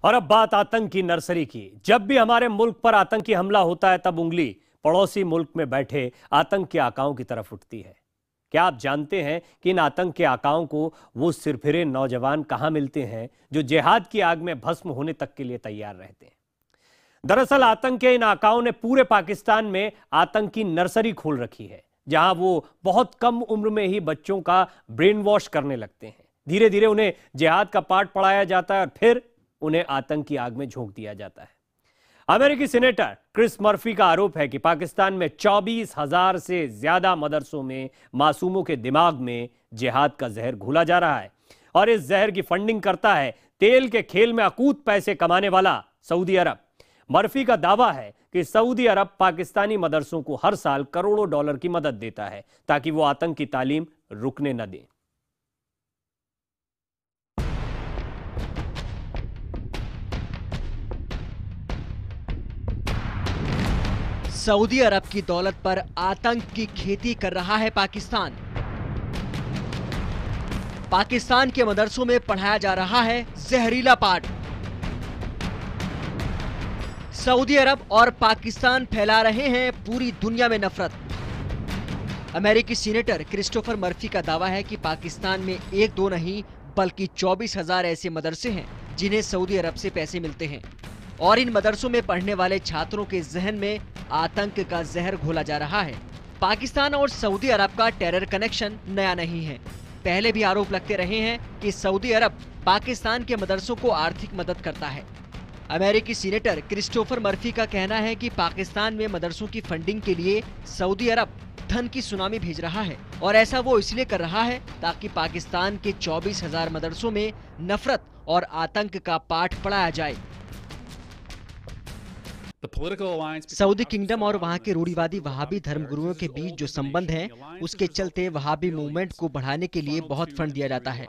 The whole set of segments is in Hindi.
और अब बात आतंक की नर्सरी की। जब भी हमारे मुल्क पर आतंकी हमला होता है तब उंगली पड़ोसी मुल्क में बैठे आतंक के आकाओं की तरफ उठती है। क्या आप जानते हैं कि इन आतंक के आकाओं को वो सिरफिरे नौजवान कहां मिलते हैं जो जिहाद की आग में भस्म होने तक के लिए तैयार रहते हैं? दरअसल आतंक के इन आकाओं ने पूरे पाकिस्तान में आतंक की नर्सरी खोल रखी है, जहां वो बहुत कम उम्र में ही बच्चों का ब्रेन वॉश करने लगते हैं। धीरे धीरे उन्हें जिहाद का पाठ पढ़ाया जाता है और फिर उन्हें आतंक की आग में झोंक दिया जाता है। अमेरिकी सीनेटर क्रिस मर्फी का आरोप है कि पाकिस्तान में 24,000 से ज्यादा मदरसों में मासूमों के दिमाग में जिहाद का जहर घोला जा रहा है और इस जहर की फंडिंग करता है तेल के खेल में अकूत पैसे कमाने वाला सऊदी अरब। मर्फी का दावा है कि सऊदी अरब पाकिस्तानी मदरसों को हर साल करोड़ों डॉलर की मदद देता है ताकि वो आतंक की तालीम रुकने न दें। सऊदी अरब की दौलत पर आतंक की खेती कर रहा है पाकिस्तान। पाकिस्तान के मदरसों में पढ़ाया जा रहा है जहरीला पाठ। सऊदी अरब और पाकिस्तान फैला रहे हैं पूरी दुनिया में नफरत। अमेरिकी सीनेटर क्रिस्टोफर मर्फी का दावा है कि पाकिस्तान में एक दो नहीं बल्कि 24,000 ऐसे मदरसे हैं जिन्हें सऊदी अरब से पैसे मिलते हैं और इन मदरसों में पढ़ने वाले छात्रों के जहन में आतंक का जहर घोला जा रहा है। पाकिस्तान और सऊदी अरब का टेरर कनेक्शन नया नहीं है। पहले भी आरोप लगते रहे हैं कि सऊदी अरब पाकिस्तान के मदरसों को आर्थिक मदद करता है। अमेरिकी सीनेटर क्रिस्टोफर मर्फी का कहना है कि पाकिस्तान में मदरसों की फंडिंग के लिए सऊदी अरब धन की सुनामी भेज रहा है और ऐसा वो इसलिए कर रहा है ताकि पाकिस्तान के 24,000 मदरसों में नफरत और आतंक का पाठ पढ़ाया जाए। सऊदी किंगडम और वहां के रूढ़िवादी वहाबी धर्मगुरुओं के बीच जो संबंध है, उसके चलते वहाबी मूवमेंट को बढ़ाने के लिए बहुत फंड दिया जाता है।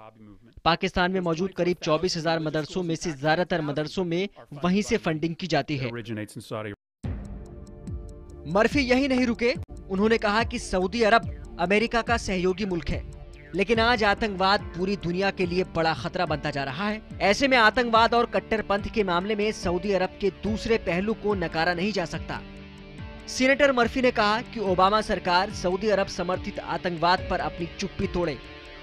पाकिस्तान में मौजूद करीब 24,000 मदरसों में से ज्यादातर मदरसों में वहीं से फंडिंग की जाती है। मर्फी यही नहीं रुके, उन्होंने कहा कि सऊदी अरब अमेरिका का सहयोगी मुल्क है, लेकिन आज आतंकवाद पूरी दुनिया के लिए बड़ा खतरा बनता जा रहा है। ऐसे में आतंकवाद और कट्टरपंथ के मामले में सऊदी अरब के दूसरे पहलू को नकारा नहीं जा सकता। सीनेटर मर्फी ने कहा कि ओबामा सरकार सऊदी अरब समर्थित आतंकवाद पर अपनी चुप्पी तोड़े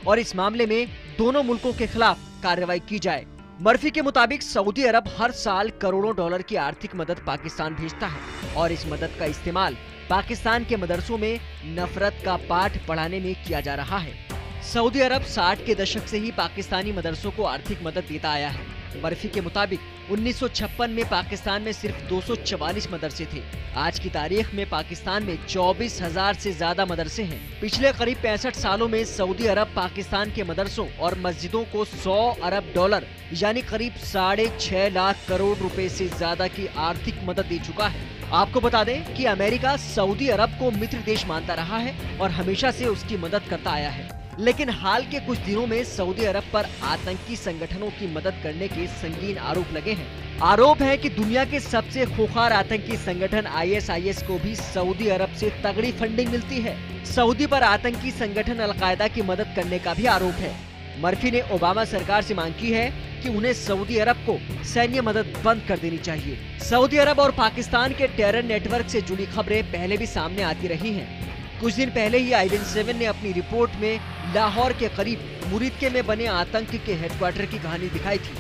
और इस मामले में दोनों मुल्कों के खिलाफ कार्रवाई की जाए। मर्फी के मुताबिक सऊदी अरब हर साल करोड़ों डॉलर की आर्थिक मदद पाकिस्तान भेजता है और इस मदद का इस्तेमाल पाकिस्तान के मदरसों में नफरत का पाठ पढ़ाने में किया जा रहा है। सऊदी अरब 60 के दशक से ही पाकिस्तानी मदरसों को आर्थिक मदद देता आया है। मर्फी के मुताबिक 1956 में पाकिस्तान में सिर्फ 244 मदरसे थे। आज की तारीख में पाकिस्तान में 24,000 से ज्यादा मदरसे हैं। पिछले करीब 65 सालों में सऊदी अरब पाकिस्तान के मदरसों और मस्जिदों को 100 अरब डॉलर यानी करीब 6.5 लाख करोड़ रुपए से ज्यादा की आर्थिक मदद दे चुका है। आपको बता दें कि अमेरिका सऊदी अरब को मित्र देश मानता रहा है और हमेशा से उसकी मदद करता आया है, लेकिन हाल के कुछ दिनों में सऊदी अरब पर आतंकी संगठनों की मदद करने के संगीन आरोप लगे हैं। आरोप है कि दुनिया के सबसे खूंखार आतंकी संगठन ISIS को भी सऊदी अरब से तगड़ी फंडिंग मिलती है। सऊदी पर आतंकी संगठन अल-कायदा की मदद करने का भी आरोप है। मर्फी ने ओबामा सरकार से मांग की है कि उन्हें सऊदी अरब को सैन्य मदद बंद कर देनी चाहिए। सऊदी अरब और पाकिस्तान के टेरर नेटवर्क से जुड़ी खबरें पहले भी सामने आती रही हैं। कुछ दिन पहले ही i7 ने अपनी रिपोर्ट में लाहौर के करीब मुरीदके में बने आतंक के हेडक्वार्टर की कहानी दिखाई थी।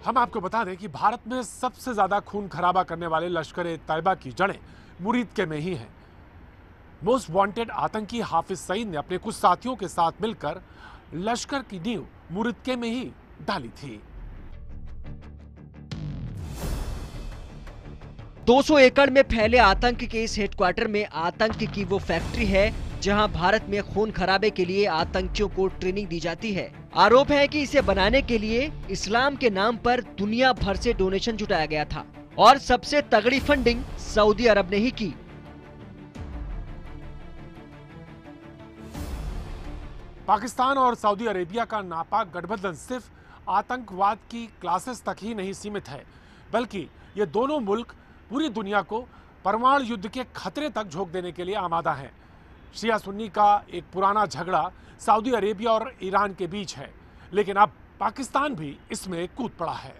हम आपको बता दें कि भारत में सबसे ज्यादा खून खराबा करने वाले लश्कर-ए-तैयबा की जड़ें मुरीदके में ही हैं। मोस्ट वांटेड आतंकी हाफिज सईद ने अपने कुछ साथियों के साथ मिलकर लश्कर की नींव मुरीदके में ही डाली थी। 200 एकड़ में फैले आतंक के इस हेडक्वार्टर में आतंक की वो फैक्ट्री है जहां भारत में खून खराबे के लिए आतंकियों को ट्रेनिंग दी जाती है। आरोप है कि इसे बनाने के लिए इस्लाम के नाम पर दुनिया भर से डोनेशन जुटाया गया था और सबसे तगड़ी फंडिंग सऊदी अरब ने ही की। पाकिस्तान और सऊदी अरेबिया का नापाक गठबंधन सिर्फ आतंकवाद की क्लासेस तक ही नहीं सीमित है, बल्कि ये दोनों मुल्क पूरी दुनिया को परमाणु युद्ध के खतरे तक झोंक देने के लिए आमादा हैं। शिया सुन्नी का एक पुराना झगड़ा सऊदी अरेबिया और ईरान के बीच है, लेकिन अब पाकिस्तान भी इसमें कूद पड़ा है।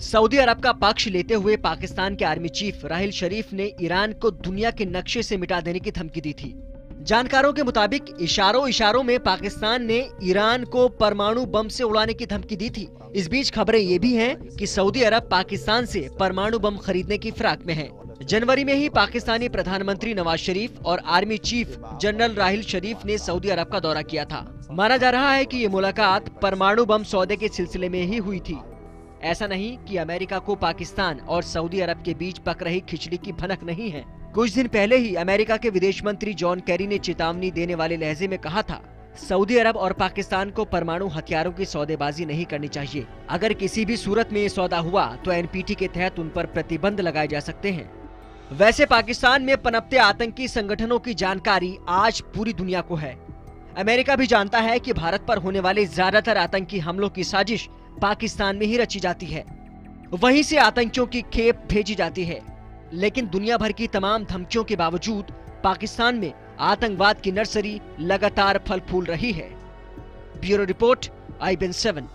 सऊदी अरब का पक्ष लेते हुए पाकिस्तान के आर्मी चीफ राहिल शरीफ ने ईरान को दुनिया के नक्शे से मिटा देने की धमकी दी थी। जानकारों के मुताबिक इशारों में पाकिस्तान ने ईरान को परमाणु बम से उड़ाने की धमकी दी थी। इस बीच खबरें ये भी हैं कि सऊदी अरब पाकिस्तान से परमाणु बम खरीदने की फिराक में है। जनवरी में ही पाकिस्तानी प्रधानमंत्री नवाज शरीफ और आर्मी चीफ जनरल राहिल शरीफ ने सऊदी अरब का दौरा किया था। माना जा रहा है कि ये मुलाकात परमाणु बम सौदे के सिलसिले में ही हुई थी। ऐसा नहीं कि अमेरिका को पाकिस्तान और सऊदी अरब के बीच पक रही खिचड़ी की भनक नहीं है। कुछ दिन पहले ही अमेरिका के विदेश मंत्री जॉन कैरी ने चेतावनी देने वाले लहजे में कहा था, सऊदी अरब और पाकिस्तान को परमाणु हथियारों की सौदेबाजी नहीं करनी चाहिए। अगर किसी भी सूरत में ये सौदा हुआ तो एनपीटी के तहत उन पर प्रतिबंध लगाए जा सकते हैं। वैसे पाकिस्तान में पनपते आतंकी संगठनों की जानकारी आज पूरी दुनिया को है। अमेरिका भी जानता है कि भारत पर होने वाले ज्यादातर आतंकी हमलों की साजिश पाकिस्तान में ही रची जाती है, वहीं से आतंकियों की खेप भेजी जाती है। लेकिन दुनिया भर की तमाम धमकियों के बावजूद पाकिस्तान में आतंकवाद की नर्सरी लगातार फल फूल रही है। Bureau report, IBN7।